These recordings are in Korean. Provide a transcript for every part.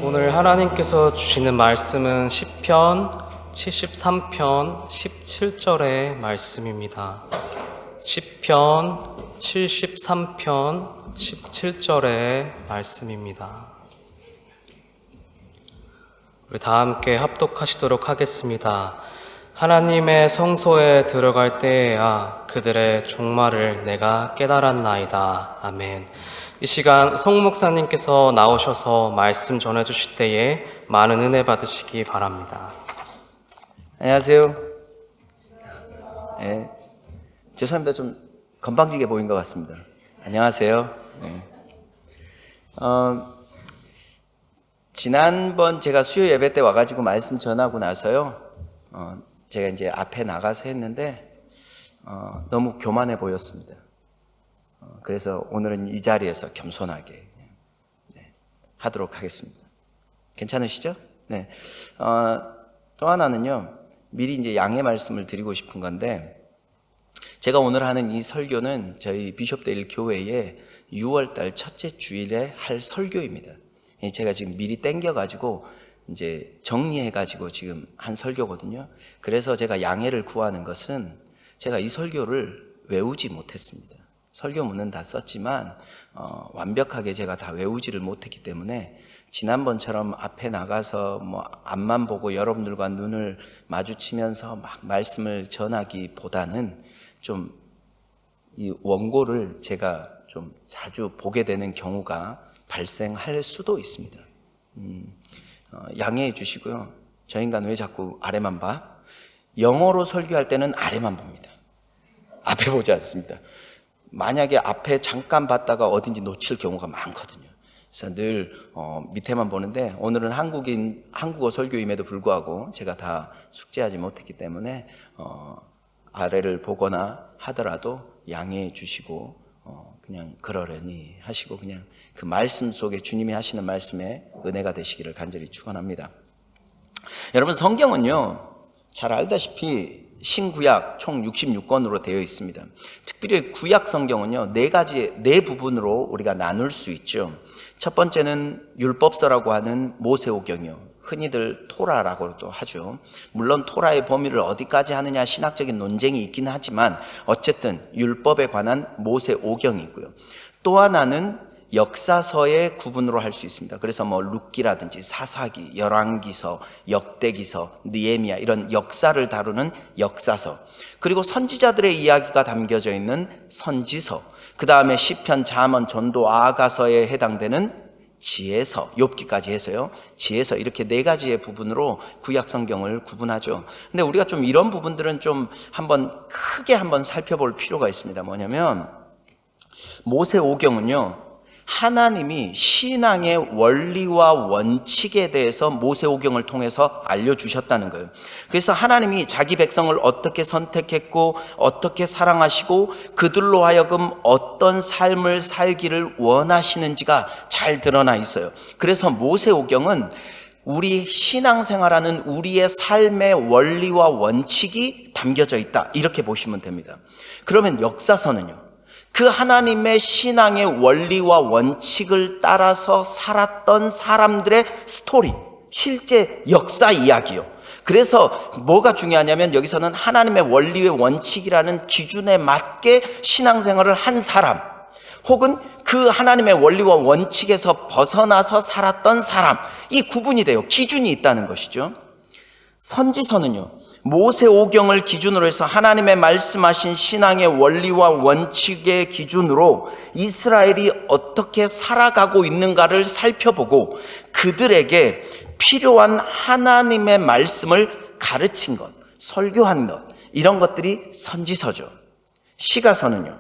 오늘 하나님께서 주시는 말씀은 시편 73편 17절의 말씀입니다. 시편 73편 17절의 말씀입니다. 우리 다 함께 합독하시도록 하겠습니다. 하나님의 성소에 들어갈 때에야 그들의 종말을 내가 깨달았나이다. 아멘. 이 시간 송 목사님께서 나오셔서 말씀 전해주실 때에 많은 은혜 받으시기 바랍니다. 안녕하세요. 네. 죄송합니다. 좀 건방지게 보인 것 같습니다. 안녕하세요. 네. 지난번 제가 수요 예배 때 와가지고 말씀 전하고 나서요, 제가 이제 앞에 나가서 했는데, 너무 교만해 보였습니다. 그래서 오늘은 이 자리에서 겸손하게 하도록 하겠습니다. 괜찮으시죠? 네. 또 하나는요, 미리 이제 양해 말씀을 드리고 싶은 건데, 제가 오늘 하는 이 설교는 저희 비숍데일 교회의 6월달 첫째 주일에 할 설교입니다. 제가 지금 미리 땡겨가지고 이제 정리해가지고 지금 한 설교거든요. 그래서 제가 양해를 구하는 것은 제가 이 설교를 외우지 못했습니다. 설교문은 다 썼지만 완벽하게 제가 다 외우지를 못했기 때문에 지난번처럼 앞에 나가서 뭐 앞만 보고 여러분들과 눈을 마주치면서 막 말씀을 전하기보다는 좀 이 원고를 제가 좀 자주 보게 되는 경우가 발생할 수도 있습니다. 양해해 주시고요. 저 인간 왜 자꾸 아래만 봐? 영어로 설교할 때는 아래만 봅니다. 앞에 보지 않습니다. 만약에 앞에 잠깐 봤다가 어딘지 놓칠 경우가 많거든요. 그래서 늘 밑에만 보는데 오늘은 한국어 설교임에도 불구하고 제가 다 숙지하지 못했기 때문에 아래를 보거나 하더라도 양해해 주시고 그냥 그러려니 하시고 그냥 그 말씀 속에 주님이 하시는 말씀에 은혜가 되시기를 간절히 축원합니다. 여러분, 성경은요 잘 알다시피 신구약 총 66권으로 되어 있습니다. 특별히 구약 성경은요 네 부분으로 우리가 나눌 수 있죠. 첫 번째는 율법서라고 하는 모세오경이요, 흔히들 토라라고도 하죠. 물론 토라의 범위를 어디까지 하느냐 신학적인 논쟁이 있긴 하지만 어쨌든 율법에 관한 모세오경이 있고요. 또 하나는 역사서의 구분으로 할 수 있습니다. 그래서 뭐 룻기라든지 사사기, 열왕기서, 역대기서, 느헤미야 이런 역사를 다루는 역사서, 그리고 선지자들의 이야기가 담겨져 있는 선지서, 그 다음에 시편, 잠언, 전도, 아가서에 해당되는 지혜서, 욥기까지 해서요, 지혜서, 이렇게 네 가지의 부분으로 구약 성경을 구분하죠. 근데 우리가 좀 이런 부분들은 좀 크게 한번 살펴볼 필요가 있습니다. 뭐냐면 모세오경은요 하나님이 신앙의 원리와 원칙에 대해서 모세오경을 통해서 알려주셨다는 거예요. 그래서 하나님이 자기 백성을 어떻게 선택했고 어떻게 사랑하시고 그들로 하여금 어떤 삶을 살기를 원하시는지가 잘 드러나 있어요. 그래서 모세오경은 우리 신앙생활하는 우리의 삶의 원리와 원칙이 담겨져 있다, 이렇게 보시면 됩니다. 그러면 역사서는요, 그 하나님의 신앙의 원리와 원칙을 따라서 살았던 사람들의 스토리, 실제 역사 이야기요. 그래서 뭐가 중요하냐면 여기서는 하나님의 원리의 원칙이라는 기준에 맞게 신앙생활을 한 사람, 혹은 그 하나님의 원리와 원칙에서 벗어나서 살았던 사람, 이 구분이 돼요. 기준이 있다는 것이죠. 선지서는요, 모세오경을 기준으로 해서 하나님의 말씀하신 신앙의 원리와 원칙의 기준으로 이스라엘이 어떻게 살아가고 있는가를 살펴보고 그들에게 필요한 하나님의 말씀을 가르친 것, 설교한 것, 이런 것들이 선지서죠. 시가서는요,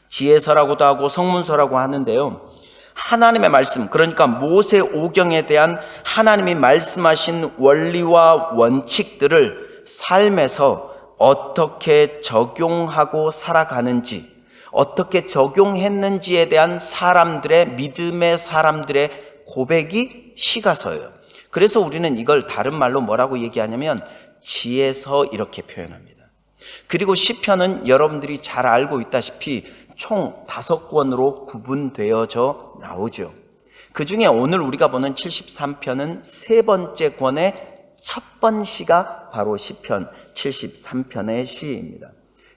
지혜서라고도 하고 성문서라고 하는데요, 하나님의 말씀, 그러니까 모세오경에 대한 하나님이 말씀하신 원리와 원칙들을 삶에서 어떻게 적용하고 살아가는지, 어떻게 적용했는지에 대한 믿음의 사람들의 고백이 시가서예요. 그래서 우리는 이걸 다른 말로 뭐라고 얘기하냐면 지혜서, 이렇게 표현합니다. 그리고 시편은 여러분들이 잘 알고 있다시피 총 5권으로 구분되어져 나오죠. 그 중에 오늘 우리가 보는 73편은 세 번째 권의 첫 번 시가 바로 시편 73편의 시입니다.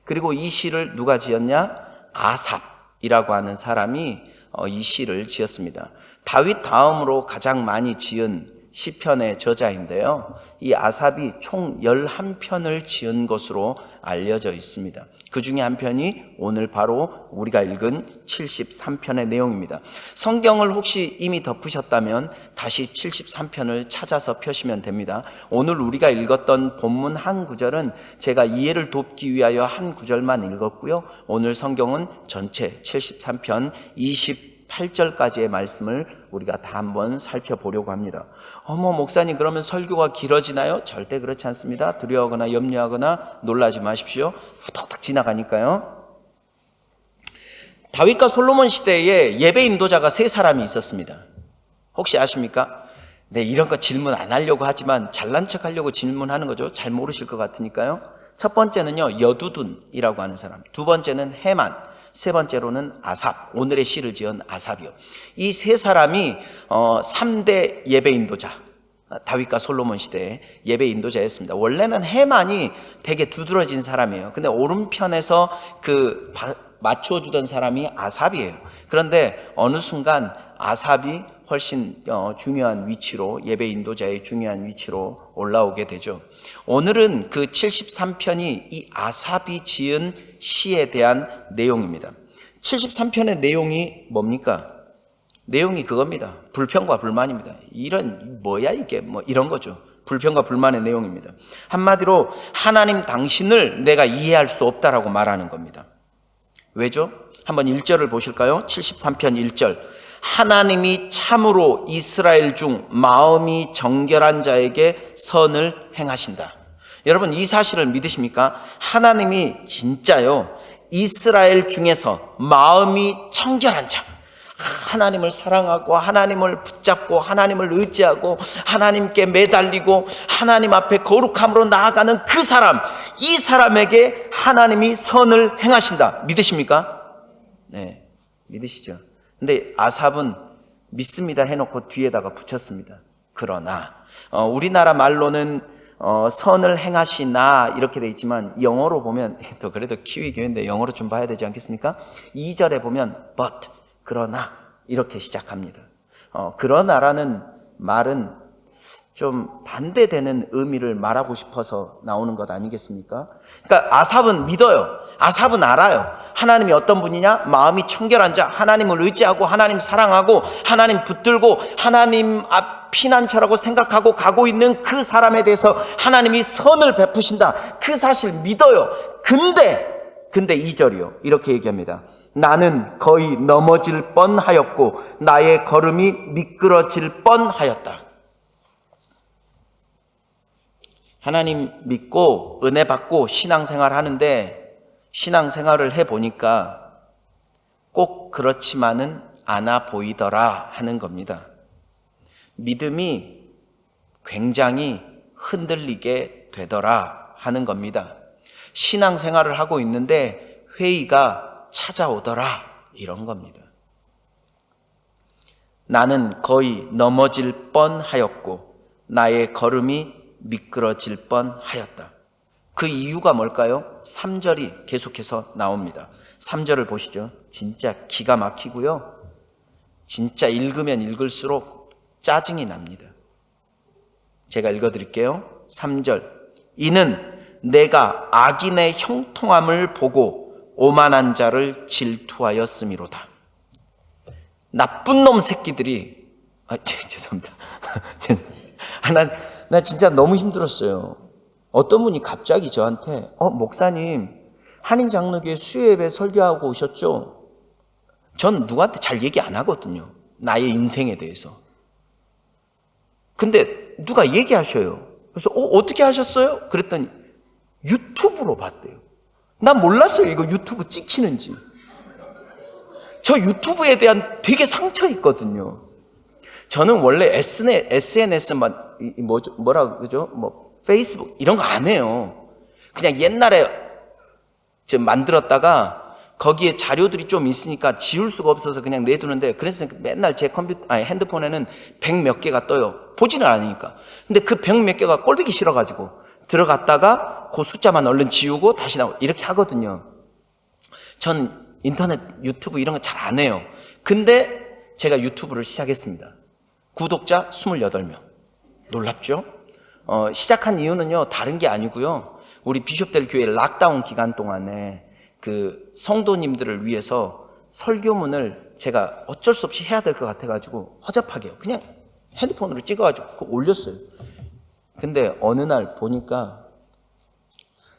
그리고 이 시를 누가 지었냐? 아삽이라고 하는 사람이 이 시를 지었습니다. 다윗 다음으로 가장 많이 지은 시편의 저자인데요. 이 아삽이 총 11편을 지은 것으로 알려져 있습니다. 그 중에 한 편이 오늘 바로 우리가 읽은 73편의 내용입니다. 성경을 혹시 이미 덮으셨다면 다시 73편을 찾아서 펴시면 됩니다. 오늘 우리가 읽었던 본문 한 구절은 제가 이해를 돕기 위하여 한 구절만 읽었고요. 오늘 성경은 전체 73편 28절까지의 말씀을 우리가 다 한번 살펴보려고 합니다. 목사님 그러면 설교가 길어지나요? 절대 그렇지 않습니다. 두려워하거나 염려하거나 놀라지 마십시오. 후딱딱 지나가니까요. 다윗과 솔로몬 시대에 예배 인도자가 세 사람이 있었습니다. 혹시 아십니까? 네, 이런 거 질문 안 하려고 하지만 잘난 척 하려고 질문하는 거죠. 잘 모르실 것 같으니까요. 첫 번째는요, 여두둔이라고 하는 사람. 두 번째는 헤만. 세 번째로는 아삽, 오늘의 시를 지은 아삽이요. 이 세 사람이 3대 예배 인도자, 다윗과 솔로몬 시대의 예배 인도자였습니다. 원래는 헤만이 되게 두드러진 사람이에요. 근데 오른편에서 맞춰주던 사람이 아삽이에요. 그런데 어느 순간 아삽이 훨씬 중요한 위치로, 예배 인도자의 중요한 위치로 올라오게 되죠. 오늘은 그 73편이 이 아삽이 지은 시에 대한 내용입니다. 73편의 내용이 뭡니까? 내용이 그겁니다. 불평과 불만입니다. 뭐야 이게 이런 거죠. 불평과 불만의 내용입니다. 한마디로 하나님 당신을 내가 이해할 수 없다라고 말하는 겁니다. 왜죠? 한번 1절을 보실까요? 73편 1절. 하나님이 참으로 이스라엘 중 마음이 정결한 자에게 선을 행하신다. 여러분 이 사실을 믿으십니까? 하나님이 진짜요 이스라엘 중에서 마음이 청결한 자, 하나님을 사랑하고 하나님을 붙잡고 하나님을 의지하고 하나님께 매달리고 하나님 앞에 거룩함으로 나아가는 그 사람, 이 사람에게 하나님이 선을 행하신다. 믿으십니까? 네, 믿으시죠? 근데 아삽은 믿습니다 해놓고 뒤에다가 붙였습니다. 그러나 우리나라 말로는 선을 행하시나 이렇게 돼 있지만 영어로 보면 또 그래도 키위 교회인데 영어로 좀 봐야 되지 않겠습니까? 2절에 보면 but, 그러나 이렇게 시작합니다. 그러나라는 말은 좀 반대되는 의미를 말하고 싶어서 나오는 것 아니겠습니까? 그러니까 아삽은 믿어요. 아삽은 알아요. 하나님이 어떤 분이냐? 마음이 청결한 자, 하나님을 의지하고 하나님 사랑하고 하나님 붙들고 하나님 앞 피난처라고 생각하고 가고 있는 그 사람에 대해서 하나님이 선을 베푸신다. 그 사실 믿어요. 근데 2절이요. 이렇게 얘기합니다. 나는 거의 넘어질 뻔하였고 나의 걸음이 미끄러질 뻔하였다. 하나님 믿고 은혜 받고 신앙생활 하는데 신앙생활을 해보니까 꼭 그렇지만은 않아 보이더라 하는 겁니다. 믿음이 굉장히 흔들리게 되더라 하는 겁니다. 신앙생활을 하고 있는데 회의가 찾아오더라 이런 겁니다. 나는 거의 넘어질 뻔하였고 나의 걸음이 미끄러질 뻔하였다. 그 이유가 뭘까요? 3절이 계속해서 나옵니다. 3절을 보시죠. 진짜 기가 막히고요. 진짜 읽으면 읽을수록 짜증이 납니다. 제가 읽어드릴게요. 3절. 이는 내가 악인의 형통함을 보고 오만한 자를 질투하였음이로다. 나쁜 놈 새끼들이 죄송합니다. 나 진짜 너무 힘들었어요. 어떤 분이 갑자기 저한테 목사님 한인장로교회 수요예배 설교하고 오셨죠? 전 누구한테 잘 얘기 안 하거든요. 나의 인생에 대해서. 근데 누가 얘기하셔요. 그래서 어떻게 하셨어요? 그랬더니 유튜브로 봤대요. 난 몰랐어요. 이거 유튜브 찍히는지. 저 유튜브에 대한 되게 상처 있거든요. 저는 원래 SNS만 뭐라 그러죠? 페이스북 이런 거 안 해요. 그냥 옛날에 만들었다가 거기에 자료들이 좀 있으니까 지울 수가 없어서 그냥 내두는데, 그래서 맨날 제 핸드폰에는 100 몇 개가 떠요. 보지는 않으니까. 근데 그 100 몇 개가 꼴보기 싫어가지고 들어갔다가 그 숫자만 얼른 지우고 다시 나오고 이렇게 하거든요. 전 인터넷 유튜브 이런 거 잘 안 해요. 근데 제가 유튜브를 시작했습니다. 구독자 28명. 놀랍죠? 시작한 이유는요, 다른 게 아니고요. 우리 비숍들 교회 락다운 기간 동안에 그 성도님들을 위해서 설교문을 제가 어쩔 수 없이 해야 될 것 같아가지고 허접하게요. 그냥 핸드폰으로 찍어가지고 그거 올렸어요. 근데 어느 날 보니까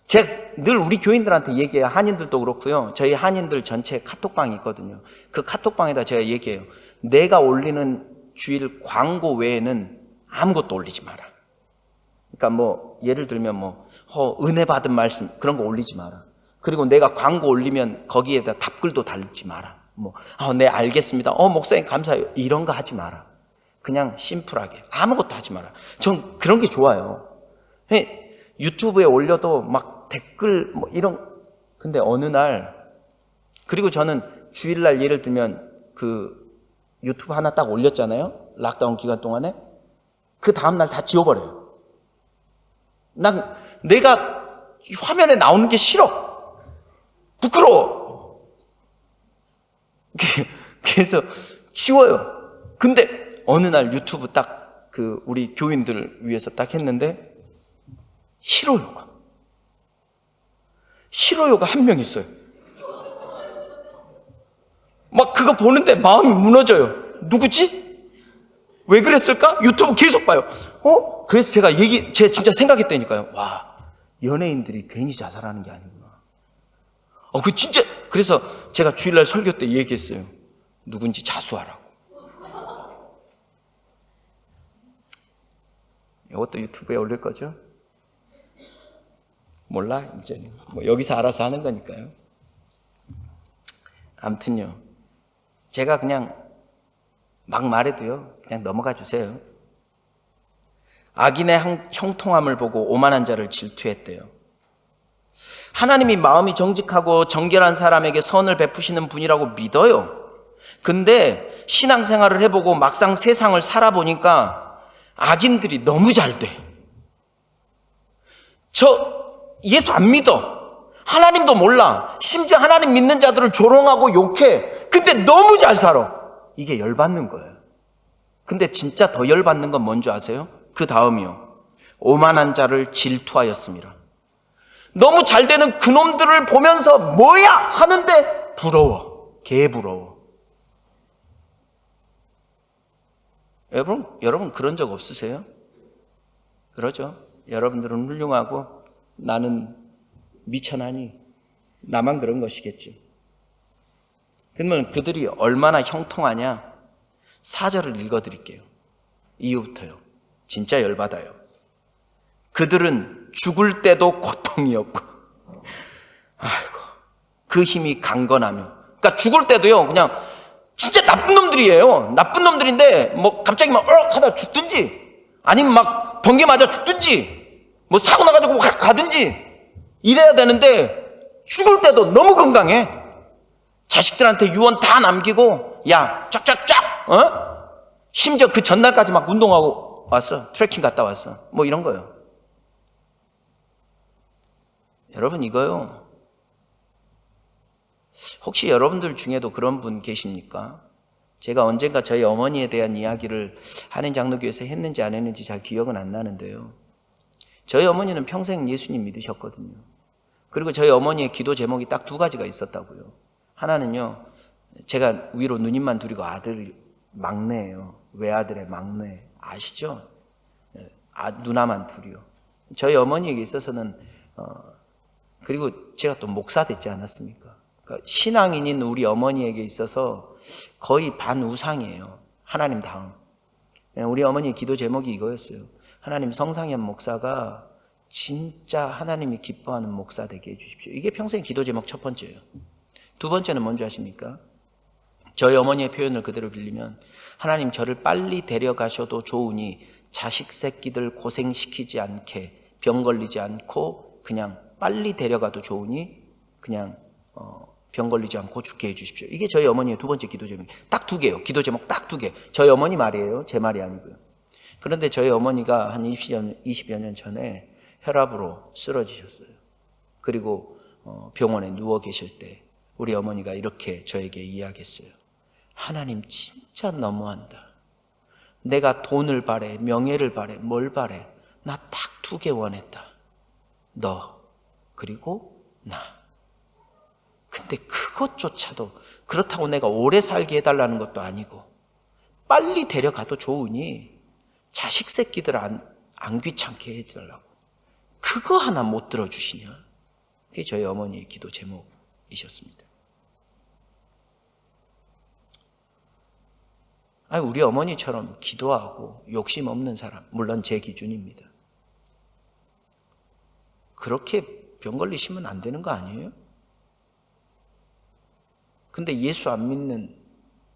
제가 늘 우리 교인들한테 얘기해요. 한인들도 그렇고요. 저희 한인들 전체 카톡방이 있거든요. 그 카톡방에다 제가 얘기해요. 내가 올리는 주일 광고 외에는 아무것도 올리지 마라. 그러니까 뭐 예를 들면 은혜 받은 말씀 그런 거 올리지 마라. 그리고 내가 광고 올리면 거기에다 답글도 달지 마라. 네 알겠습니다. 목사님 감사해요. 이런 거 하지 마라. 그냥 심플하게 아무것도 하지 마라. 전 그런 게 좋아요. 유튜브에 올려도 막 댓글 이런. 근데 어느 날, 그리고 저는 주일날 예를 들면 그 유튜브 하나 딱 올렸잖아요. 락다운 기간 동안에. 그 다음날 다 지워버려요. 내가 화면에 나오는 게 싫어. 부끄러워. 그래서 지워요. 근데 어느 날 유튜브 딱 그 우리 교인들을 위해서 딱 했는데 싫어요가 한 명 있어요. 막 그거 보는데 마음이 무너져요. 누구지? 왜 그랬을까? 유튜브 계속 봐요. 그래서 제가 진짜 생각했다니까요. 와, 연예인들이 괜히 자살하는 게 아니구나. 진짜. 그래서 제가 주일날 설교 때 얘기했어요. 누군지 자수하라고. 이것도 유튜브에 올릴 거죠? 몰라, 이제는. 여기서 알아서 하는 거니까요. 아무튼요. 제가 그냥 막 말해도요, 그냥 넘어가 주세요. 악인의 형통함을 보고 오만한 자를 질투했대요. 하나님이 마음이 정직하고 정결한 사람에게 선을 베푸시는 분이라고 믿어요. 근데 신앙생활을 해보고 막상 세상을 살아보니까 악인들이 너무 잘 돼. 저 예수 안 믿어. 하나님도 몰라. 심지어 하나님 믿는 자들을 조롱하고 욕해. 근데 너무 잘 살아. 이게 열받는 거예요. 근데 진짜 더 열받는 건 뭔지 아세요? 그 다음이요. 오만한 자를 질투하였습니다. 너무 잘 되는 그놈들을 보면서 뭐야 하는데 부러워. 개 부러워. 여러분 그런 적 없으세요? 그러죠? 여러분들은 훌륭하고 나는 미천하니 나만 그런 것이겠죠. 그러면 그들이 얼마나 형통하냐? 4절을 읽어드릴게요. 이후부터요. 진짜 열받아요. 그들은 죽을 때도 고통이었고, 그 힘이 강건하며. 그러니까 죽을 때도요, 그냥 진짜 나쁜 놈들이에요. 나쁜 놈들인데, 갑자기 막, 하다 죽든지, 아니면 막 번개 맞아 죽든지, 사고 나가지고 가든지, 이래야 되는데, 죽을 때도 너무 건강해. 자식들한테 유언 다 남기고, 야, 쫙쫙쫙, 심지어 그 전날까지 막 운동하고 왔어. 트레킹 갔다 왔어. 이런 거요. 여러분, 이거요. 혹시 여러분들 중에도 그런 분 계십니까? 제가 언젠가 저희 어머니에 대한 이야기를 한인 장로교에서 했는지 안 했는지 잘 기억은 안 나는데요. 저희 어머니는 평생 예수님 믿으셨거든요. 그리고 저희 어머니의 기도 제목이 딱 2가지가 있었다고요. 하나는요, 제가 위로 누님만 둘이고 아들이 막내예요. 외아들의 막내. 아시죠? 누나만 둘이요. 저희 어머니에게 있어서는 그리고 제가 또 목사 됐지 않았습니까? 그러니까 신앙인인 우리 어머니에게 있어서 거의 반우상이에요. 하나님 다음. 우리 어머니의 기도 제목이 이거였어요. 하나님, 성상현 목사가 진짜 하나님이 기뻐하는 목사 되게 해주십시오. 이게 평생 기도 제목 첫 번째예요. 2번째는 뭔지 아십니까? 저희 어머니의 표현을 그대로 빌리면, 하나님, 저를 빨리 데려가셔도 좋으니 자식 새끼들 고생시키지 않게, 병 걸리지 않고 그냥 빨리 데려가도 좋으니 그냥 병 걸리지 않고 죽게 해주십시오. 이게 저희 어머니의 두 번째 기도 제목. 딱 두 개예요. 기도 제목 딱 두 개. 저희 어머니 말이에요. 제 말이 아니고요. 그런데 저희 어머니가 한 20여 년 전에 혈압으로 쓰러지셨어요. 그리고 병원에 누워 계실 때 우리 어머니가 이렇게 저에게 이야기했어요. 하나님 진짜 너무한다. 내가 돈을 바래, 명예를 바래, 뭘 바래. 나 딱 두 개 원했다. 너 그리고 나. 근데 그것조차도 그렇다고 내가 오래 살게 해달라는 것도 아니고 빨리 데려가도 좋으니 자식 새끼들 안 귀찮게 해달라고. 그거 하나 못 들어주시냐? 그게 저희 어머니의 기도 제목이셨습니다. 아니, 우리 어머니처럼 기도하고 욕심 없는 사람, 물론 제 기준입니다. 그렇게 병 걸리시면 안 되는 거 아니에요? 근데 예수 안 믿는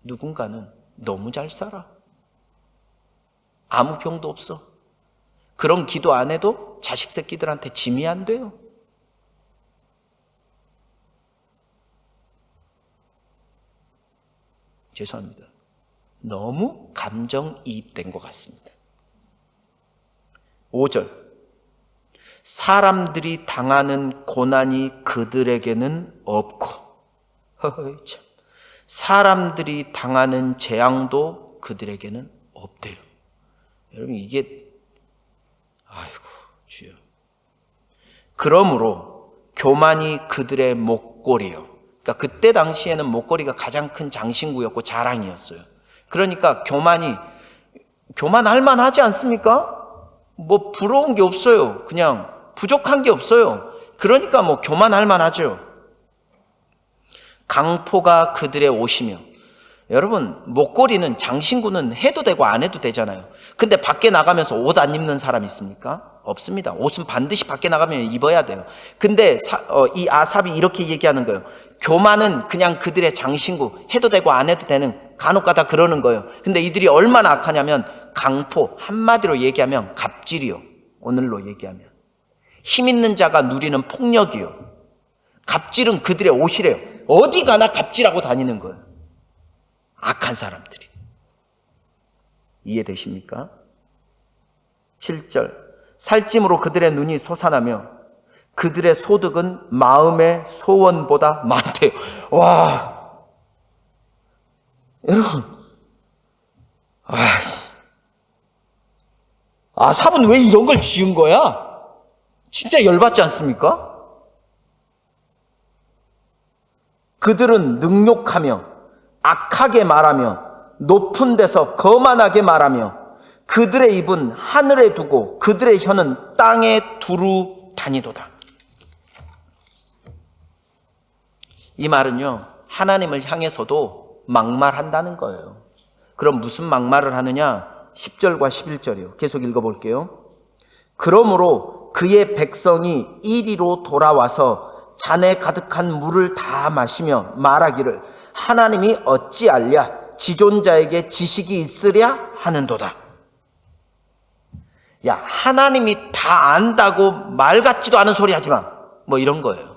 누군가는 너무 잘 살아. 아무 병도 없어. 그런 기도 안 해도 자식 새끼들한테 짐이 안 돼요. 죄송합니다. 너무 감정이입된 것 같습니다. 5절. 사람들이 당하는 고난이 그들에게는 없고, 참. 사람들이 당하는 재앙도 그들에게는 없대요. 여러분, 이게, 아이고, 주여. 그러므로 교만이 그들의 목걸이요. 그러니까 그때 당시에는 목걸이가 가장 큰 장신구였고 자랑이었어요. 그러니까 교만할 만하지 않습니까? 뭐 부러운 게 없어요. 그냥 부족한 게 없어요. 그러니까 뭐 교만할 만하죠. 강포가 그들의 옷이며, 여러분 목걸이는 장신구는 해도 되고 안 해도 되잖아요. 근데 밖에 나가면서 옷 안 입는 사람 있습니까? 없습니다. 옷은 반드시 밖에 나가면 입어야 돼요. 근데 이 아삽이 이렇게 얘기하는 거예요. 교만은 그냥 그들의 장신구, 해도 되고 안 해도 되는, 간혹가다 그러는 거예요. 근데 이들이 얼마나 악하냐면 강포, 한마디로 얘기하면 갑질이요. 오늘로 얘기하면 힘 있는 자가 누리는 폭력이요. 갑질은 그들의 옷이래요. 어디 가나 갑질하고 다니는 거예요. 악한 사람들이. 이해되십니까? 7절. 살찜으로 그들의 눈이 솟아나며 그들의 소득은 마음의 소원보다 많대요. 와, 여러분, 아삽은 왜 이런 걸 지은 거야? 진짜 열받지 않습니까? 그들은 능욕하며 악하게 말하며 높은 데서 거만하게 말하며 그들의 입은 하늘에 두고 그들의 혀는 땅에 두루 다니도다. 이 말은요, 하나님을 향해서도 막말한다는 거예요. 그럼 무슨 막말을 하느냐? 10절과 11절이요. 계속 읽어볼게요. 그러므로 그의 백성이 이리로 돌아와서 잔에 가득한 물을 다 마시며 말하기를 하나님이 어찌 알랴? 지존자에게 지식이 있으랴? 하는도다. 야, 하나님이 다 안다고 말 같지도 않은 소리 하지 마. 뭐 이런 거예요.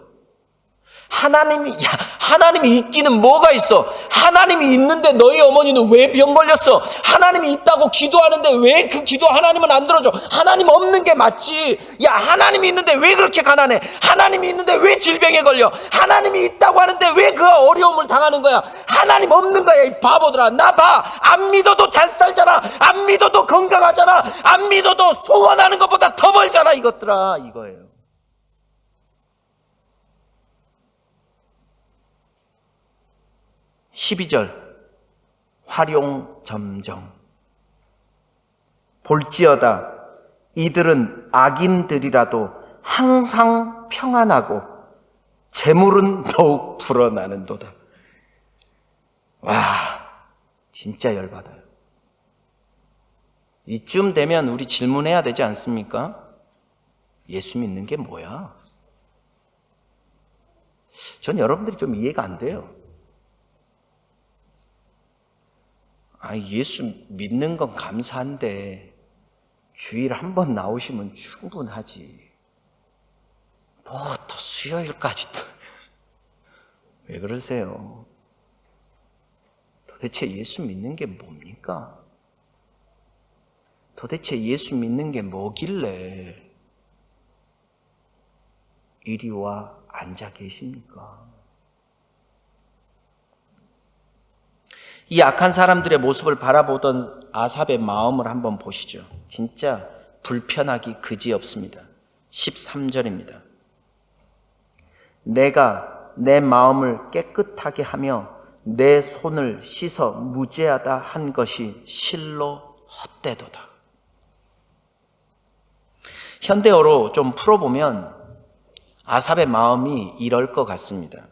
하나님이 있기는 뭐가 있어? 하나님이 있는데 너희 어머니는 왜 병 걸렸어? 하나님이 있다고 기도하는데 왜 그 기도 하나님은 안 들어줘? 하나님 없는 게 맞지. 야, 하나님이 있는데 왜 그렇게 가난해? 하나님이 있는데 왜 질병에 걸려? 하나님이 있다고 하는데 왜 그 어려움을 당하는 거야? 하나님 없는 거야, 이 바보들아. 나 봐. 안 믿어도 잘 살잖아. 안 믿어도 건강하잖아. 안 믿어도 소원하는 것보다 더 벌잖아, 이것들아. 이거예요. (12절) 활용점정. 볼지어다 이들은 악인들이라도 항상 평안하고 재물은 더욱 불어나는도다. 와, 진짜 열받아요. 이쯤 되면 우리 질문해야 되지 않습니까? 예수 믿는 게 뭐야? 전 여러분들이 좀 이해가 안 돼요. 예수 믿는 건 감사한데 주일 한 번 나오시면 충분하지. 뭐 또 수요일까지 또. 왜 그러세요? 도대체 예수 믿는 게 뭡니까? 도대체 예수 믿는 게 뭐길래 이리 와 앉아 계십니까? 이 악한 사람들의 모습을 바라보던 아삽의 마음을 한번 보시죠. 진짜 불편하기 그지없습니다. 13절입니다. 내가 내 마음을 깨끗하게 하며 내 손을 씻어 무죄하다 한 것이 실로 헛되도다. 현대어로 좀 풀어보면 아삽의 마음이 이럴 것 같습니다.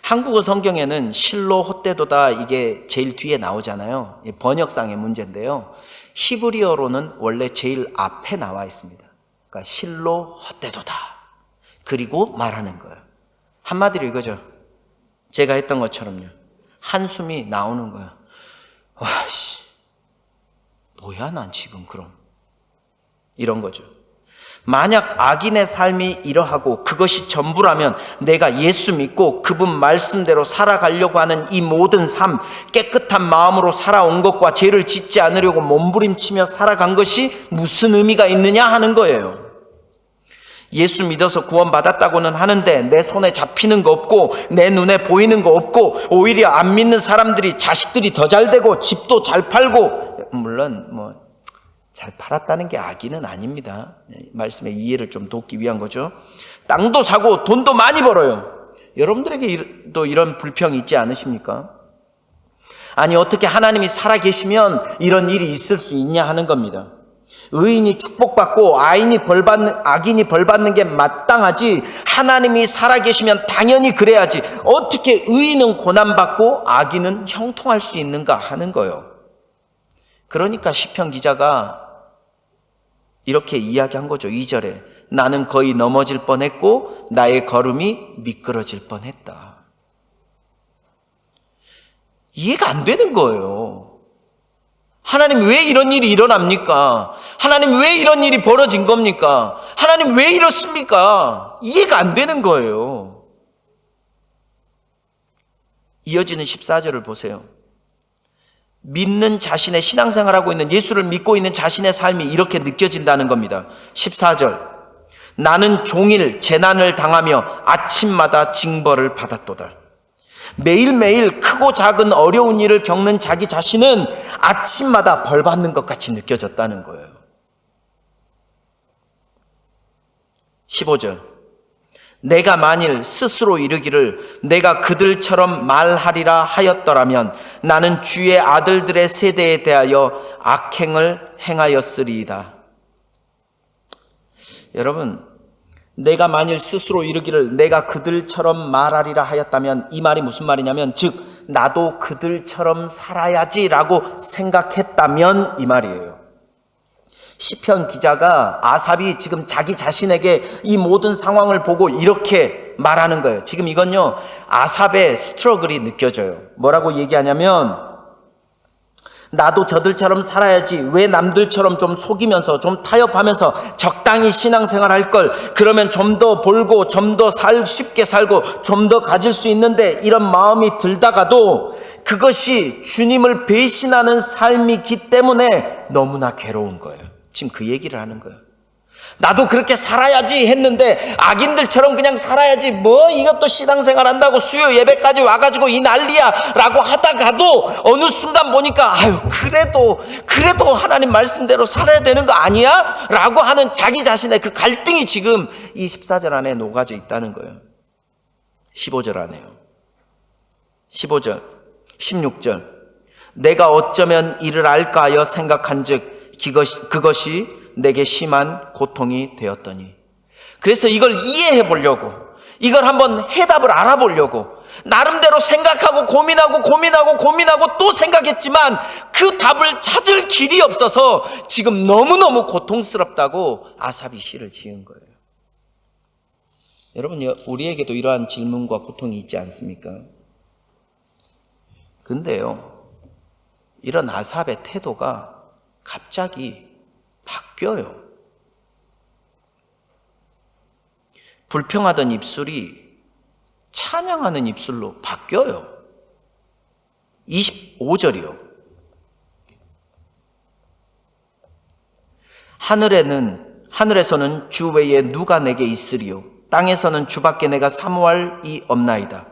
한국어 성경에는 실로 헛되도다 이게 제일 뒤에 나오잖아요. 번역상의 문제인데요. 히브리어로는 원래 제일 앞에 나와 있습니다. 그러니까 실로 헛되도다. 그리고 말하는 거예요. 한마디로 이거죠. 제가 했던 것처럼요. 한숨이 나오는 거예요. 와, 씨, 뭐야 난 지금 그럼. 이런 거죠. 만약 악인의 삶이 이러하고 그것이 전부라면 내가 예수 믿고 그분 말씀대로 살아가려고 하는 이 모든 삶, 깨끗한 마음으로 살아온 것과 죄를 짓지 않으려고 몸부림치며 살아간 것이 무슨 의미가 있느냐 하는 거예요. 예수 믿어서 구원받았다고는 하는데 내 손에 잡히는 거 없고 내 눈에 보이는 거 없고 오히려 안 믿는 사람들이 자식들이 더 잘 되고 집도 잘 팔고, 물론 잘 팔았다는 게 악의는 아닙니다. 말씀의 이해를 좀 돕기 위한 거죠. 땅도 사고 돈도 많이 벌어요. 여러분들에게도 이런 불평이 있지 않으십니까? 아니 어떻게 하나님이 살아계시면 이런 일이 있을 수 있냐 하는 겁니다. 의인이 축복받고 악인이 벌받는 게 마땅하지, 하나님이 살아계시면 당연히 그래야지 어떻게 의인은 고난받고 악인은 형통할 수 있는가 하는 거예요. 그러니까 시편 기자가 이렇게 이야기한 거죠. 2절에 나는 거의 넘어질 뻔했고 나의 걸음이 미끄러질 뻔했다. 이해가 안 되는 거예요. 하나님 왜 이런 일이 일어납니까? 하나님 왜 이런 일이 벌어진 겁니까? 하나님 왜 이렇습니까? 이해가 안 되는 거예요. 이어지는 14절을 보세요. 믿는 자신의 신앙생활하고 있는, 예수를 믿고 있는 자신의 삶이 이렇게 느껴진다는 겁니다. 14절 나는 종일 재난을 당하며 아침마다 징벌을 받았도다. 매일매일 크고 작은 어려운 일을 겪는 자기 자신은 아침마다 벌 받는 것 같이 느껴졌다는 거예요. 15절 내가 만일 스스로 이르기를 내가 그들처럼 말하리라 하였더라면 나는 주의 아들들의 세대에 대하여 악행을 행하였으리이다. 여러분, 내가 만일 스스로 이르기를 내가 그들처럼 말하리라 하였다면 이 말이 무슨 말이냐면, 즉 나도 그들처럼 살아야지라고 생각했다면 이 말이에요. 시편 기자가 아삽이 지금 자기 자신에게 이 모든 상황을 보고 이렇게 말하는 거예요. 지금 이건요, 아삽의 스트러글이 느껴져요. 뭐라고 얘기하냐면, 나도 저들처럼 살아야지, 왜 남들처럼 좀 속이면서 좀 타협하면서 적당히 신앙생활 할 걸, 그러면 좀 더 벌고 좀 더 쉽게 살고 좀 더 가질 수 있는데, 이런 마음이 들다가도 그것이 주님을 배신하는 삶이기 때문에 너무나 괴로운 거예요. 지금 그 얘기를 하는 거예요. 나도 그렇게 살아야지 했는데 악인들처럼 그냥 살아야지, 뭐 이것도 신앙생활 한다고 수요 예배까지 와가지고 이 난리야 라고 하다가도 어느 순간 보니까 그래도 하나님 말씀대로 살아야 되는 거 아니야? 라고 하는 자기 자신의 그 갈등이 지금 이 14절 안에 녹아져 있다는 거예요. 15절 안에요. 15절 16절 내가 어쩌면 이를 알까 하여 생각한즉 그것이 내게 심한 고통이 되었더니. 그래서 이걸 이해해 보려고, 이걸 한번 해답을 알아보려고 나름대로 생각하고 고민하고 또 생각했지만 그 답을 찾을 길이 없어서 지금 너무너무 고통스럽다고 아삽이 시를 지은 거예요. 여러분, 우리에게도 이러한 질문과 고통이 있지 않습니까? 근데요, 이런 아삽의 태도가 갑자기 바뀌어요. 불평하던 입술이 찬양하는 입술로 바뀌어요. 25절이요. 하늘에서는 주 외에 누가 내게 있으리요? 땅에서는 주밖에 내가 사모할이 없나이다.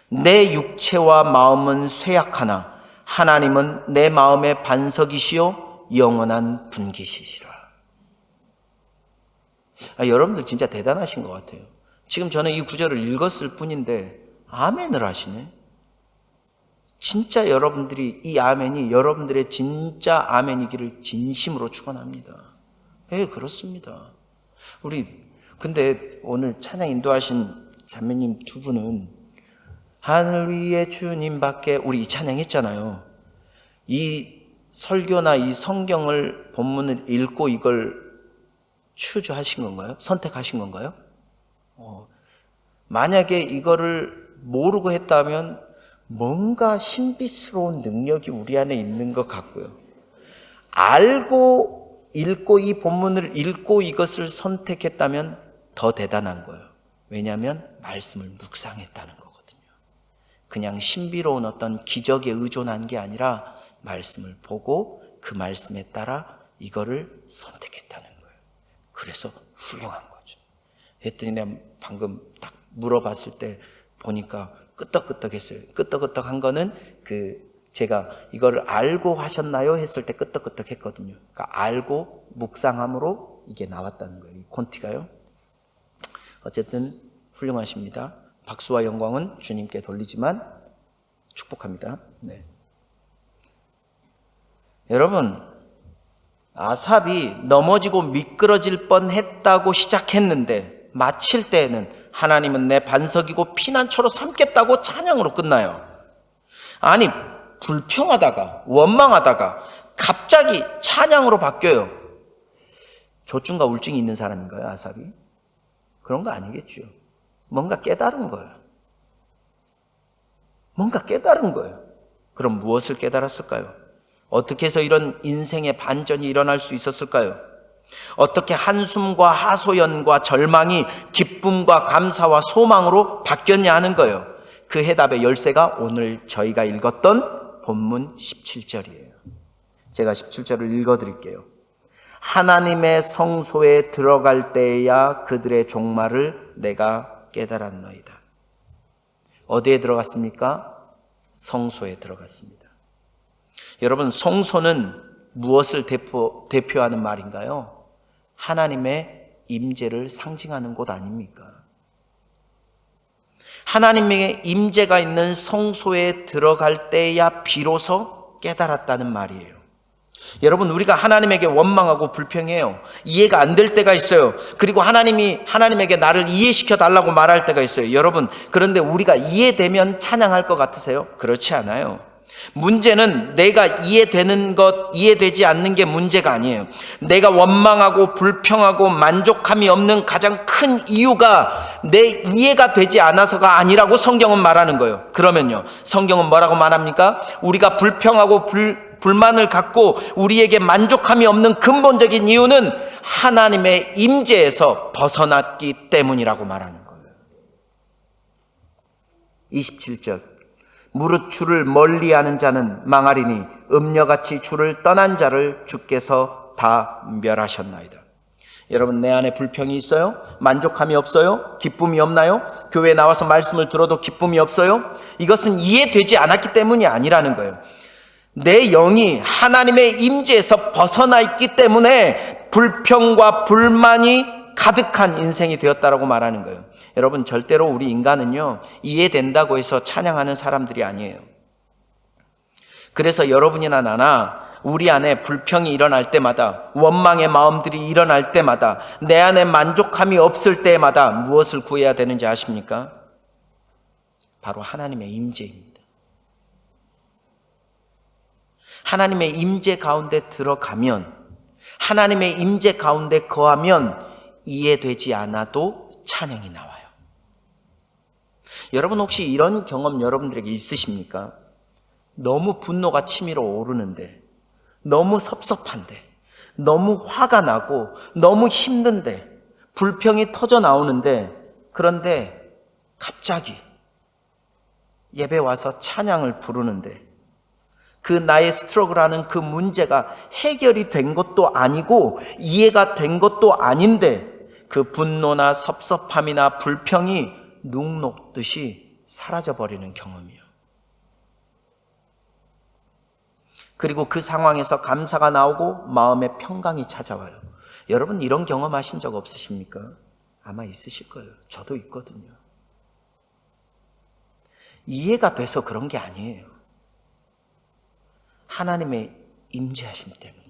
내 육체와 마음은 쇠약하나 하나님은 내 마음의 반석이시요 영원한 분깃이시라. 여러분들 진짜 대단하신 것 같아요. 지금 저는 이 구절을 읽었을 뿐인데 아멘을 하시네. 진짜 여러분들이 이 아멘이 여러분들의 진짜 아멘이기를 진심으로 축원합니다. 예, 그렇습니다. 근데 오늘 찬양 인도하신 자매님 두 분은 하늘 위에 주님밖에, 우리 이 찬양 했잖아요. 이 설교나 이 성경을 본문을 읽고 이걸 추주하신 건가요? 선택하신 건가요? 만약에 이거를 모르고 했다면 뭔가 신비스러운 능력이 우리 안에 있는 것 같고요. 알고 읽고 이 본문을 읽고 이것을 선택했다면 더 대단한 거예요. 왜냐하면 말씀을 묵상했다는 거거든요. 그냥 신비로운 어떤 기적에 의존한 게 아니라 말씀을 보고 그 말씀에 따라 이거를 선택했다는 거예요. 그래서 훌륭한 거죠. 했더니 내가 방금 딱 물어봤을 때 보니까 끄떡끄떡했어요. 끄떡끄떡한 거는 제가 이거를 알고 하셨나요? 했을 때 끄떡끄떡했거든요. 그러니까 알고 묵상함으로 이게 나왔다는 거예요. 이 콘티가요. 어쨌든 훌륭하십니다. 박수와 영광은 주님께 돌리지만 축복합니다. 네. 여러분, 아삽이 넘어지고 미끄러질 뻔했다고 시작했는데 마칠 때에는 하나님은 내 반석이고 피난처로 삼겠다고 찬양으로 끝나요. 아니, 불평하다가 원망하다가 갑자기 찬양으로 바뀌어요. 조증과 우울증이 있는 사람인가요, 아삽이? 그런 거 아니겠죠. 뭔가 깨달은 거예요. 뭔가 깨달은 거예요. 그럼 무엇을 깨달았을까요? 어떻게 해서 이런 인생의 반전이 일어날 수 있었을까요? 어떻게 한숨과 하소연과 절망이 기쁨과 감사와 소망으로 바뀌었냐 하는 거예요. 그 해답의 열쇠가 오늘 저희가 읽었던 본문 17절이에요. 제가 17절을 읽어드릴게요. 하나님의 성소에 들어갈 때야 그들의 종말을 내가 깨달았나이다. 어디에 들어갔습니까? 성소에 들어갔습니다. 여러분, 성소는 무엇을 대표하는 말인가요? 하나님의 임재를 상징하는 곳 아닙니까? 하나님의 임재가 있는 성소에 들어갈 때야 비로소 깨달았다는 말이에요. 여러분, 우리가 하나님에게 원망하고 불평해요. 이해가 안 될 때가 있어요. 그리고 하나님에게 나를 이해시켜 달라고 말할 때가 있어요. 여러분, 그런데 우리가 이해되면 찬양할 것 같으세요? 그렇지 않아요. 문제는 내가 이해되지 않는 게 문제가 아니에요. 내가 원망하고 불평하고 만족함이 없는 가장 큰 이유가 내 이해가 되지 않아서가 아니라고 성경은 말하는 거예요. 그러면요, 성경은 뭐라고 말합니까? 우리가 불평하고 불만을 갖고 우리에게 만족함이 없는 근본적인 이유는 하나님의 임재에서 벗어났기 때문이라고 말하는 거예요. 27절. 무릇 주를 멀리하는 자는 망하리니 음녀같이 주를 떠난 자를 주께서 다 멸하셨나이다. 여러분, 내 안에 불평이 있어요? 만족함이 없어요? 기쁨이 없나요? 교회에 나와서 말씀을 들어도 기쁨이 없어요? 이것은 이해되지 않았기 때문이 아니라는 거예요. 내 영이 하나님의 임재에서 벗어나 있기 때문에 불평과 불만이 가득한 인생이 되었다라고 말하는 거예요. 여러분, 절대로 우리 인간은요, 이해된다고 해서 찬양하는 사람들이 아니에요. 그래서 여러분이나 나나 우리 안에 불평이 일어날 때마다, 원망의 마음들이 일어날 때마다, 내 안에 만족함이 없을 때마다 무엇을 구해야 되는지 아십니까? 바로 하나님의 임재입니다. 하나님의 임재 가운데 들어가면, 하나님의 임재 가운데 거하면 이해되지 않아도 찬양이 나와요. 여러분, 혹시 이런 경험 여러분들에게 있으십니까? 너무 분노가 치밀어 오르는데, 너무 섭섭한데, 너무 화가 나고, 너무 힘든데, 불평이 터져 나오는데, 그런데 갑자기 예배 와서 찬양을 부르는데 그 나의 스트러글하는 그 문제가 해결이 된 것도 아니고 이해가 된 것도 아닌데 그 분노나 섭섭함이나 불평이 눈 녹듯이 사라져버리는 경험이요. 그리고 그 상황에서 감사가 나오고 마음의 평강이 찾아와요. 여러분 이런 경험하신 적 없으십니까? 아마 있으실 거예요. 저도 있거든요. 이해가 돼서 그런 게 아니에요. 하나님의 임재하심 때문이에요.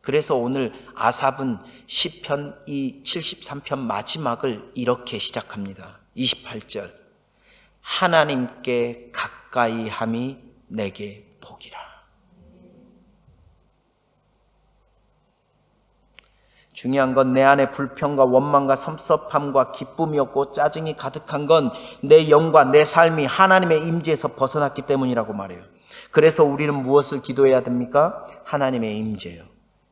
그래서 오늘 아삽은 시편 이 73편 마지막을 이렇게 시작합니다. 28절 하나님께 가까이 함이 내게 복이라. 중요한 건 내 안에 불평과 원망과 섭섭함과 기쁨이 없고 짜증이 가득한 건 내 영과 내 삶이 하나님의 임재에서 벗어났기 때문이라고 말해요. 그래서 우리는 무엇을 기도해야 됩니까? 하나님의 임재요.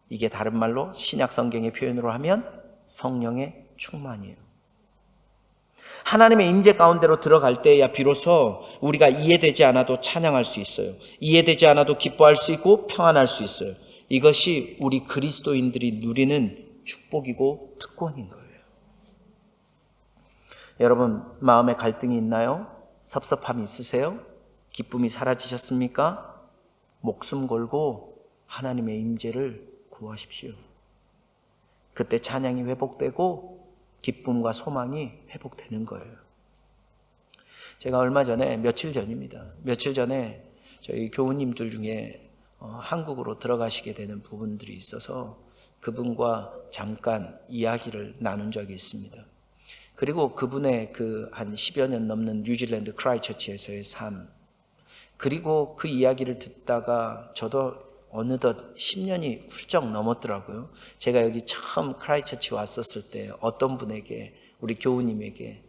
이게 다른 말로 신약 성경의 표현으로 하면 성령의 충만이에요. 하나님의 임재 가운데로 들어갈 때야 비로소 우리가 이해되지 않아도 찬양할 수 있어요. 이해되지 않아도 기뻐할 수 있고 평안할 수 있어요. 이것이 우리 그리스도인들이 누리는 축복이고 특권인 거예요. 여러분 마음에 갈등이 있나요? 섭섭함이 있으세요? 기쁨이 사라지셨습니까? 목숨 걸고 하나님의 임재를 구하십시오. 그때 찬양이 회복되고 기쁨과 소망이 회복되는 거예요. 제가 얼마 전에 며칠 전에 저희 교우님들 중에 한국으로 들어가시게 되는 부분들이 있어서 그분과 잠깐 이야기를 나눈 적이 있습니다. 그리고 그분의 그 한 10여 년 넘는 뉴질랜드 크라이처치에서의 삶, 그리고 그 이야기를 듣다가 저도 어느덧 10년이 훌쩍 넘었더라고요. 제가 여기 처음 크라이처치 왔었을 때 어떤 분에게, 우리 교우님에게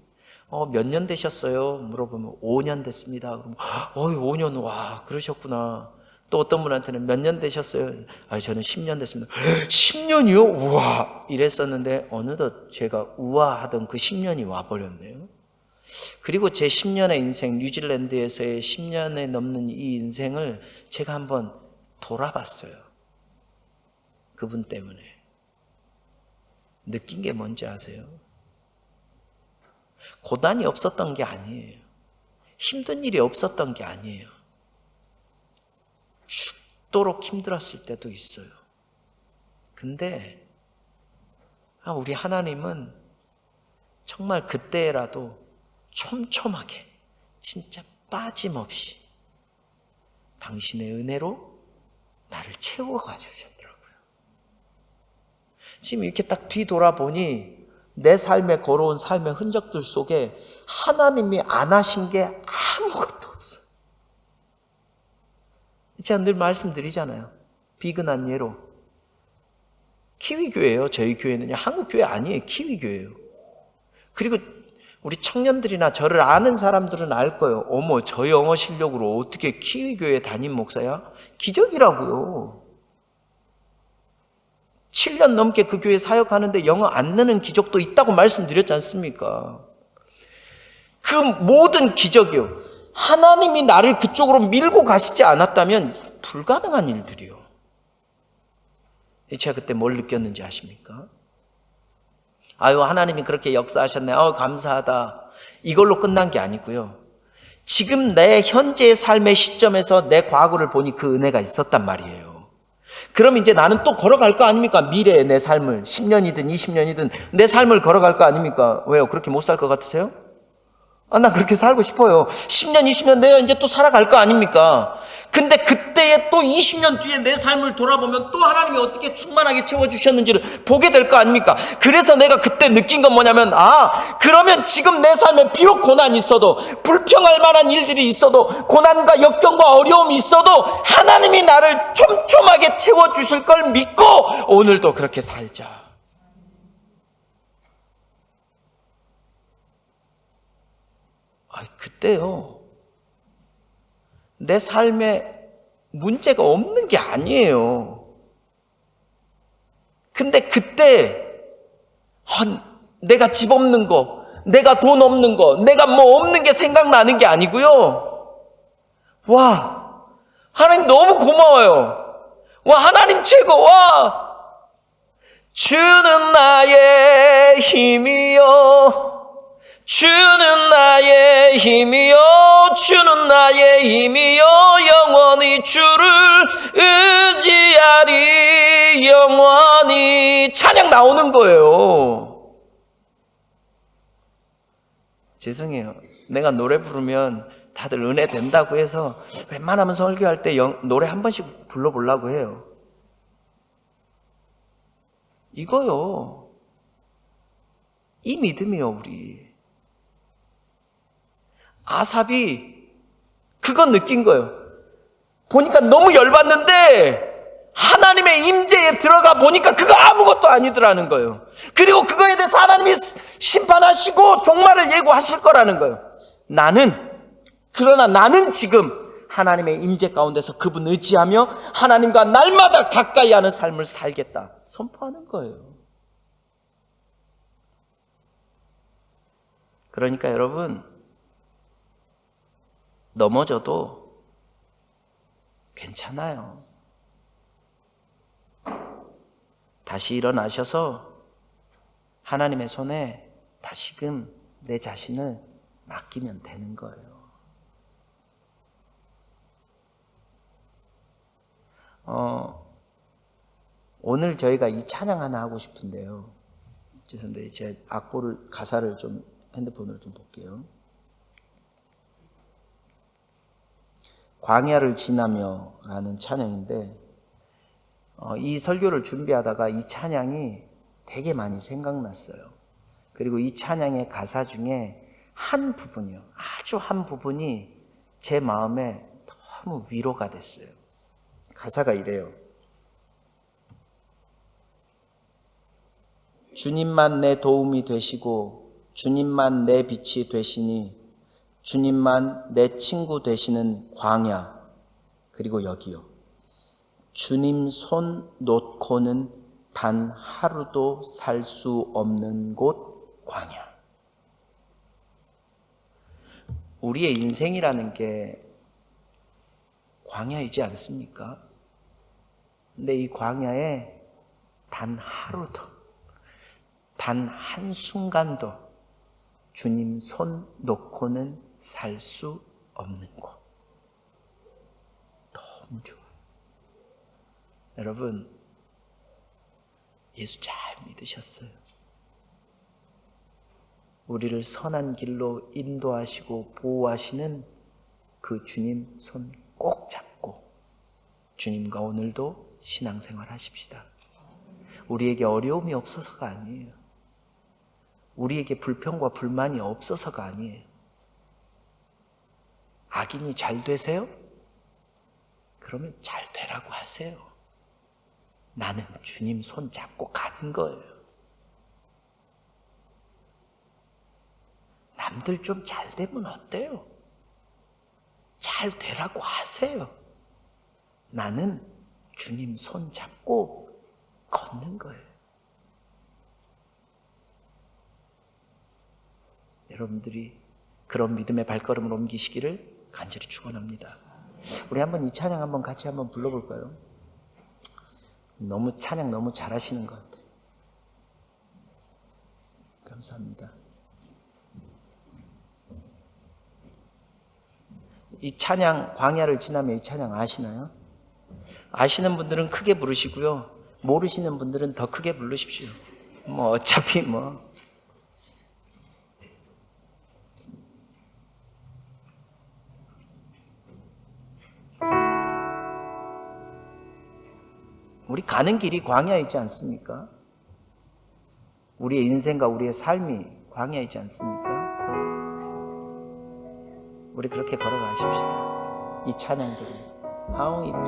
몇 년 되셨어요? 물어보면 5년 됐습니다. 그러면 5년, 와 그러셨구나. 또 어떤 분한테는 몇 년 되셨어요? 저는 10년 됐습니다. 10년이요? 우와! 이랬었는데 어느덧 제가 우아하던 그 10년이 와버렸네요. 그리고 제 10년의 인생, 뉴질랜드에서의 10년에 넘는 이 인생을 제가 한번 돌아봤어요. 그분 때문에. 느낀 게 뭔지 아세요? 고난이 없었던 게 아니에요. 힘든 일이 없었던 게 아니에요. 죽도록 힘들었을 때도 있어요. 근데 우리 하나님은 정말 그때라도 촘촘하게, 진짜 빠짐없이 당신의 은혜로 나를 채워가 주셨더라고요. 지금 이렇게 딱 뒤돌아보니 내 삶에 걸어온 삶의 흔적들 속에 하나님이 안 하신 게 아무것도 없어요. 제가 늘 말씀드리잖아요. 비근한 예로 키위교회예요. 저희 교회는요. 한국교회 아니에요. 키위교회예요. 그리고 우리 청년들이나 저를 아는 사람들은 알 거예요. 어머, 저 영어 실력으로 어떻게 키위교회 담임 목사야? 기적이라고요. 7년 넘게 그 교회 사역하는데 영어 안 느는 기적도 있다고 말씀드렸지 않습니까? 그 모든 기적이요. 하나님이 나를 그쪽으로 밀고 가시지 않았다면 불가능한 일들이요. 제가 그때 뭘 느꼈는지 아십니까? 하나님이 그렇게 역사하셨네. 감사하다. 이걸로 끝난 게 아니고요. 지금 내 현재의 삶의 시점에서 내 과거를 보니 그 은혜가 있었단 말이에요. 그럼 이제 나는 또 걸어갈 거 아닙니까? 미래의 내 삶을 10년이든 20년이든 내 삶을 걸어갈 거 아닙니까? 왜요? 그렇게 못 살 것 같으세요? 나 그렇게 살고 싶어요. 10년, 20년 내가 이제 또 살아갈 거 아닙니까? 근데 그때에 또 20년 뒤에 내 삶을 돌아보면 또 하나님이 어떻게 충만하게 채워주셨는지를 보게 될 거 아닙니까? 그래서 내가 그때 느낀 건 뭐냐면, 그러면 지금 내 삶에 비록 고난이 있어도, 불평할 만한 일들이 있어도, 고난과 역경과 어려움이 있어도 하나님이 나를 촘촘하게 채워주실 걸 믿고 오늘도 그렇게 살자. 그때요, 내 삶에 문제가 없는 게 아니에요. 근데 그때 내가 집 없는 거, 내가 돈 없는 거, 내가 뭐 없는 게 생각나는 게 아니고요. 와, 하나님 너무 고마워요. 와, 하나님 최고. 와, 주는 나의 힘이요, 주는 나의 힘이요, 주는 나의 힘이요, 영원히 주를 의지하리. 영원히. 찬양 나오는 거예요. 죄송해요, 내가 노래 부르면 다들 은혜 된다고 해서 웬만하면 설교할 때 노래 한 번씩 불러보려고 해요. 이거요, 이 믿음이요. 우리 아삽이 그건 느낀 거예요. 보니까 너무 열받는데 하나님의 임재에 들어가 보니까 그거 아무것도 아니더라는 거예요. 그리고 그거에 대해서 하나님이 심판하시고 종말을 예고하실 거라는 거예요. 그러나 나는 지금 하나님의 임재 가운데서 그분 의지하며 하나님과 날마다 가까이 하는 삶을 살겠다 선포하는 거예요. 그러니까 여러분, 넘어져도 괜찮아요. 다시 일어나셔서 하나님의 손에 다시금 내 자신을 맡기면 되는 거예요. 오늘 저희가 이 찬양 하나 하고 싶은데요. 죄송한데 제 가사를 좀 핸드폰으로 좀 볼게요. 광야를 지나며 라는 찬양인데, 이 설교를 준비하다가 이 찬양이 되게 많이 생각났어요. 그리고 이 찬양의 가사 중에 한 부분이요, 아주 한 부분이 제 마음에 너무 위로가 됐어요. 가사가 이래요. 주님만 내 도움이 되시고 주님만 내 빛이 되시니 주님만 내 친구 되시는 광야, 그리고 여기요, 주님 손 놓고는 단 하루도 살 수 없는 곳 광야. 우리의 인생이라는 게 광야이지 않습니까? 근데 이 광야에 단 하루도, 단 한순간도 주님 손 놓고는 살 수 없는 곳. 너무 좋아요. 여러분, 예수 잘 믿으셨어요? 우리를 선한 길로 인도하시고 보호하시는 그 주님 손 꼭 잡고 주님과 오늘도 신앙생활 하십시다. 우리에게 어려움이 없어서가 아니에요. 우리에게 불평과 불만이 없어서가 아니에요. 악인이 잘 되세요? 그러면 잘 되라고 하세요. 나는 주님 손 잡고 가는 거예요. 남들 좀 잘 되면 어때요? 잘 되라고 하세요. 나는 주님 손 잡고 걷는 거예요. 여러분들이 그런 믿음의 발걸음을 옮기시기를 간절히 축원합니다. 우리 한번 이 찬양 한번 같이 한번 불러볼까요? 찬양 너무 잘하시는 것 같아요. 감사합니다. 이 찬양, 광야를 지나며 이 찬양 아시나요? 아시는 분들은 크게 부르시고요, 모르시는 분들은 더 크게 부르십시오. 어차피 우리 가는 길이 광야이지 않습니까? 우리의 인생과 우리의 삶이 광야이지 않습니까? 우리 그렇게 걸어가십시다. 이 찬양들을. 아우 이뻐.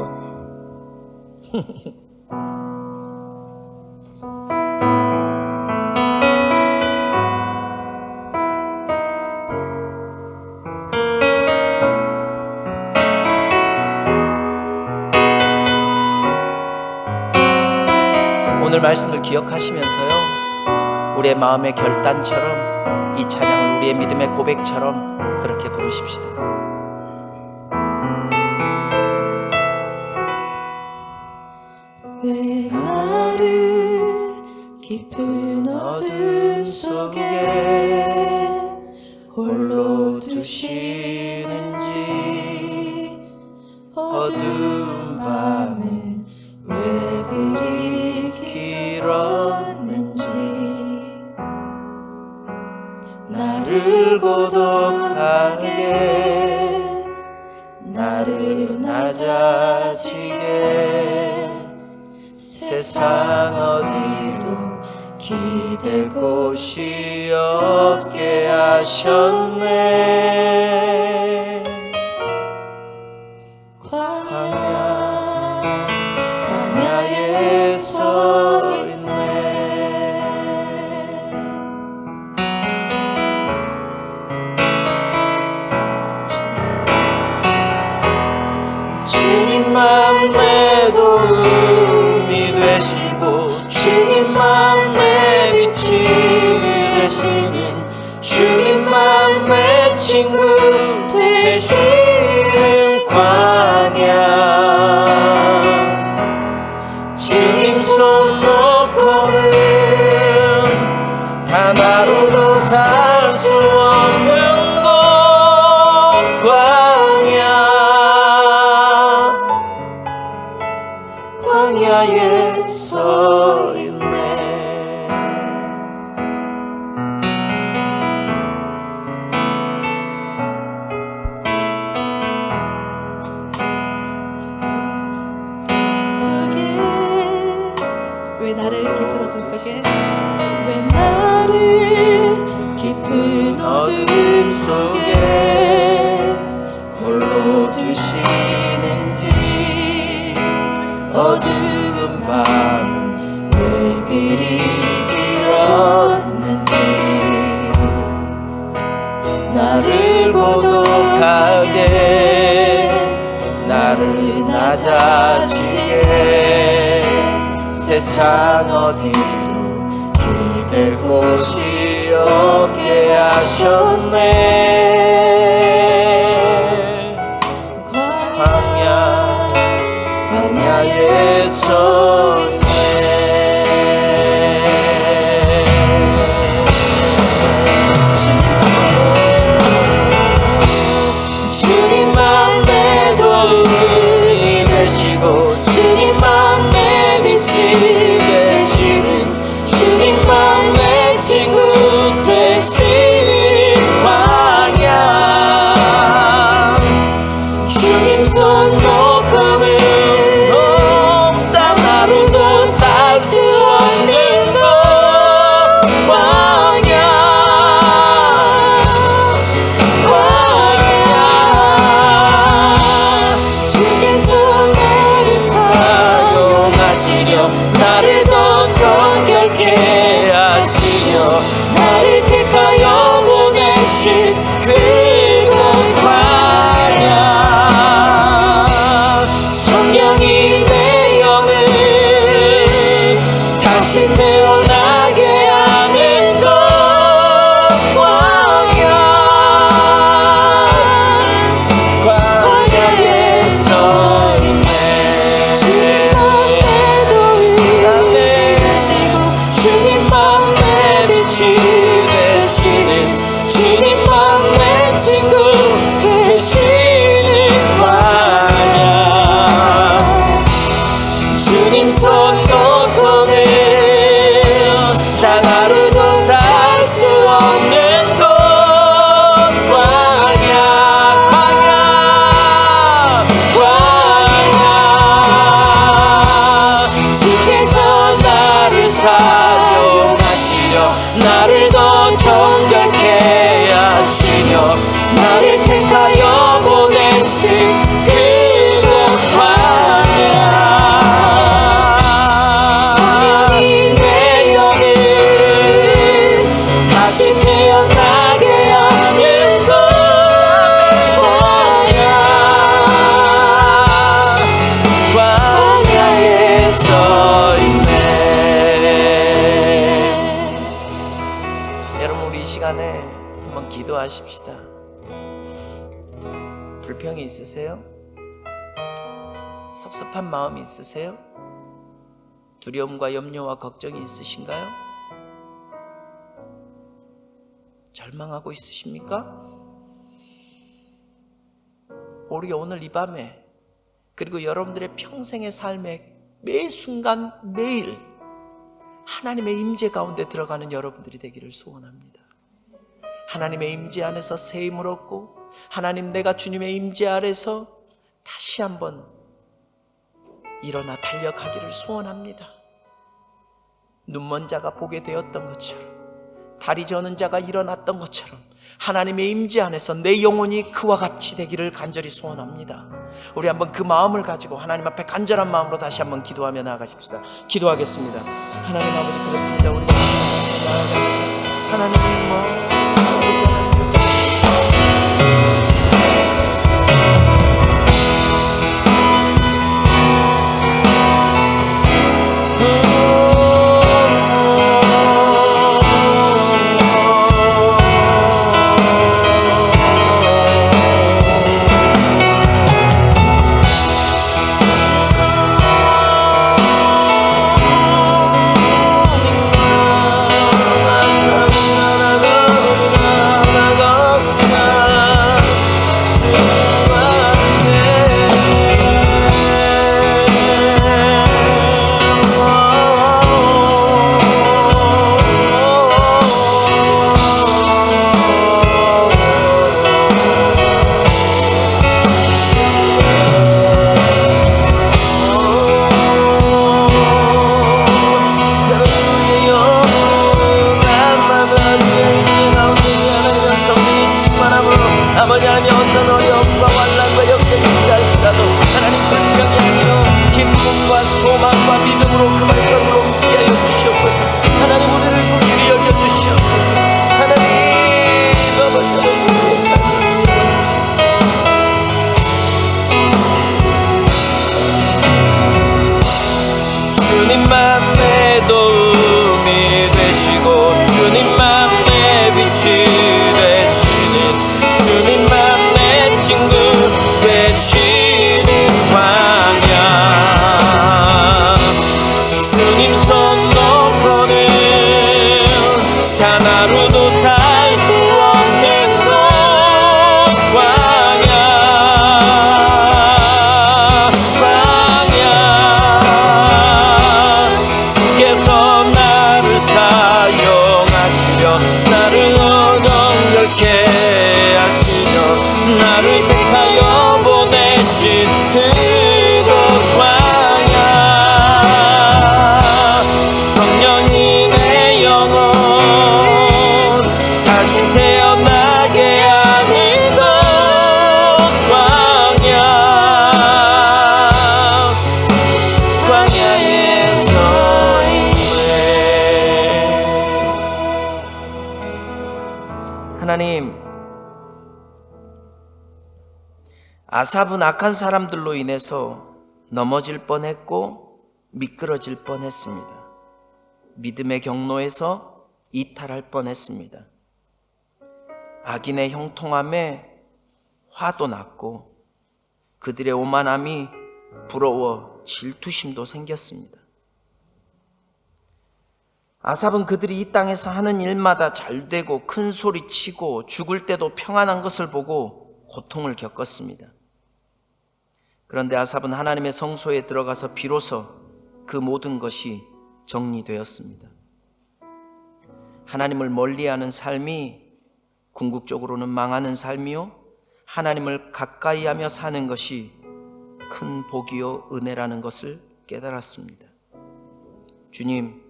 오늘 말씀을 기억하시면서요, 우리의 마음의 결단처럼 이 찬양을 우리의 믿음의 고백처럼 그렇게 부르십시다. 왜 나를 깊은 어둠 속에 홀로 두시는지, 어두운 밤은 왜 그리 길었는지, 나를 고독하게, 나를 낮아지게, 세상 어디도 기댈 곳이 없게 하셨네. 광야에 서 있네. 주님만 내 도움이 되시고, 주님만 내 빛이 되시는, 주님만 내 친구 되시는 광야. 주님 손 놓고는 단 하루도 살 수 없는 곳 광야에 서 있네. 왜 나를 깊은 어둠 속에, 왜 나를 깊은 어둠 속에 홀로 두시는지, 어두운 밤은 왜 그리 길었는지, 나를 고독하게, 나를 낮아지게, 세상 어디도 기댈 곳이 없게 하셨네. 광야에 서 있네. 주님만 내 도움이 되시고, 주님만 내 빛이 되시는, 주님만 내 친구 되시는 광야. 주님 손 놓고는 단 기도하십시다. 불평이 있으세요? 섭섭한 마음이 있으세요? 두려움과 염려와 걱정이 있으신가요? 절망하고 있으십니까? 우리 오늘 이 밤에, 그리고 여러분들의 평생의 삶에 매 순간 매일 하나님의 임재 가운데 들어가는 여러분들이 되기를 소원합니다. 하나님의 임재 안에서 새 힘을 얻고, 하나님, 내가 주님의 임재 아래서 다시 한번 일어나 달려가기를 소원합니다. 눈먼 자가 보게 되었던 것처럼, 다리 저는 자가 일어났던 것처럼 하나님의 임재 안에서 내 영혼이 그와 같이 되기를 간절히 소원합니다. 우리 한번 그 마음을 가지고 하나님 앞에 간절한 마음으로 다시 한번 기도하며 나아가십시다. 기도하겠습니다. 하나님 아버지, 그렇습니다. 우리가 하나님 아버지, 하나님 어떤 어려움과 환난과 역경이 있다 할지라도 하나님 불평이 아니요 기쁨과 소망과 믿음으로 그 발걸음으로 옮기게 하여 주시옵소서. 하나님, 우리를 긍휼히 여겨 주시옵소서. 하나님 아버지, 주님만 내 도움이 되시고 주님만 내 빛이 되시니 주님만 내 친구 되시는 광야, 주님 손 놓고는 단 하루도 살 수 없는 곳 광야, 광야. 주께서 나를 사용하시려 나를 정결케 하시며 나를 택하여 보내신 그곳 광야, 성령이 내 영혼 다시 태어나게 하는 곳 광야, 광야에서 하나님, 아삽은 악한 사람들로 인해서 넘어질 뻔했고 미끄러질 뻔했습니다. 믿음의 경로에서 이탈할 뻔했습니다. 악인의 형통함에 화도 났고 그들의 오만함이 부러워 질투심도 생겼습니다. 아삽은 그들이 이 땅에서 하는 일마다 잘 되고 큰 소리 치고 죽을 때도 평안한 것을 보고 고통을 겪었습니다. 그런데 아삽은 하나님의 성소에 들어가서 비로소 그 모든 것이 정리되었습니다. 하나님을 멀리하는 삶이 궁극적으로는 망하는 삶이요, 하나님을 가까이하며 사는 것이 큰 복이요 은혜라는 것을 깨달았습니다. 주님,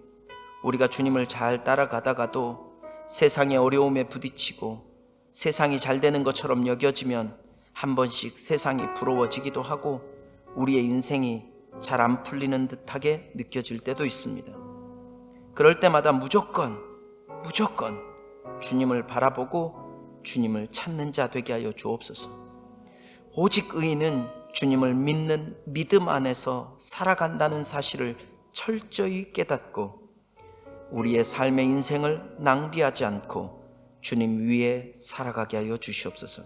우리가 주님을 잘 따라가다가도 세상의 어려움에 부딪히고 세상이 잘 되는 것처럼 여겨지면 한 번씩 세상이 부러워지기도 하고 우리의 인생이 잘 안 풀리는 듯하게 느껴질 때도 있습니다. 그럴 때마다 무조건 주님을 바라보고 주님을 찾는 자 되게 하여 주옵소서. 오직 의인은 주님을 믿는 믿음 안에서 살아간다는 사실을 철저히 깨닫고 우리의 삶의 인생을 낭비하지 않고 주님 위에 살아가게 하여 주시옵소서.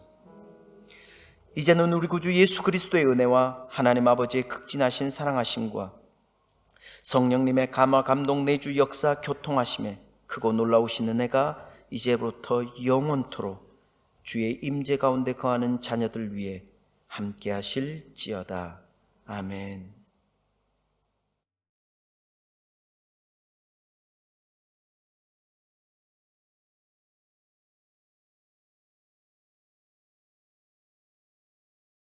이제는 우리 구주 예수 그리스도의 은혜와 하나님 아버지의 극진하신 사랑하심과 성령님의 감화 감동 내주 역사 교통하심에 크고 놀라우신 은혜가 이제부터 영원토록 주의 임재 가운데 거하는 자녀들 위해 함께 하실지어다. 아멘.